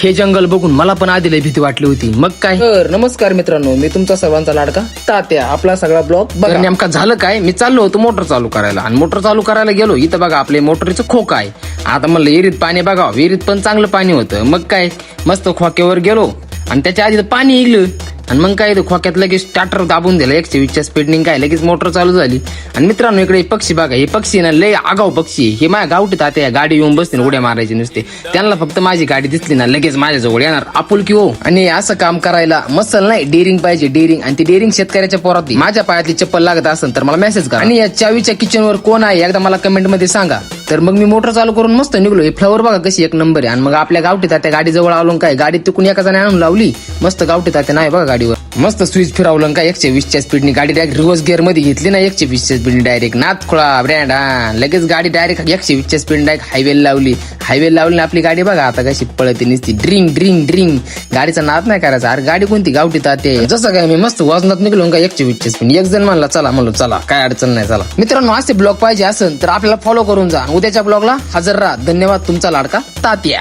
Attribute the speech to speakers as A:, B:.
A: हे जंगल बघून मला पण आधी लय भीती वाटली होती. मग काय
B: तर नमस्कार मित्रांनो, मी तुमचा सर्वांचा लाडका तात्या. आपला सगळा ब्लॉग
A: तर
B: बघा.
A: नेमका झालं काय, मी चाललो होतो मोटर चालू करायला आणि मोटर चालू करायला गेलो. इथं बघा आपले मोटरीचं खोक आहे. आता म्हणलं विहिरीत पाणी बघा, विहिरीत पण चांगलं पाणी होतं. मग काय मस्त खोक्यावर गेलो आणि त्याच्या आधी पाणी इगलं आणि मग काय खोक्यात लगेच स्टार्टर दाबून दिला 120च्या स्पीडने. काय लगेच मोटर चालू झाली. आणि मित्रांनो इकडे पक्षी बघा, हे पक्षी ना लय आगाव पक्षी. हे माझ्या गावठी तात्या गाडी येऊन बसते उड्या मारायचे नुसते. त्यांना फक्त माझी गाडी दिसली ना लगेच माझ्याजवळ येणार आपुलकी हो. आणि असं काम करायला मसल नाही, डेअरिंग पाहिजे, डेअरिंग. आणि ती डेअरिंग शेतकऱ्याच्या पोरात. माझ्या पायातली चप्पल लागत असेल तर मला मेसेज करा. आणि या चावीच्या किचनवर कोण आहे एकदा मला कमेंट मध्ये सांगा. तर मग मी मोटर चालू करून मस्त निघलो. हे फ्लावर बघा कशी एक नंबर आहे. आणि मग आपल्या गावठी तात्या गाडी जवळ आलो. काय गाडी तिकून एका जण आणून लावली. मस्त गावठी तात्या नाही बघा गाडीवर. मस्त स्विच फिरवलं काय 120च्या स्पीडनी. गाडी डायरेक्ट रिव्हर्स गिअर मध्ये घेतली ना 120च्या स्पीडनी डायरेक्ट नाथ खोळा ब्रँड. लगेच गाडी डायरेक्ट 120च्या स्पीड डायरेक्ट हायवे लावली. आपली गाडी बघा आता कशी पळते निसती. ड्रिंग ड्रिंग ड्रिंग. गाडीचा नाद नाही करायचा. अरे गाडी कोणती गावठी ताते. जसं काय मी मस्त वजनात निघलो का 120च्या स्पीड. एक जण म्हणला चला, म्हणलो चला काय अडचण नाही चला. मित्रांनो असे ब्लॉग पाहिजे असेल तर आपल्याला फॉलो करून जा. उद्याच्या ब्लॉगला हजर राहा. धन्यवाद तुमचा लाडका तात्या.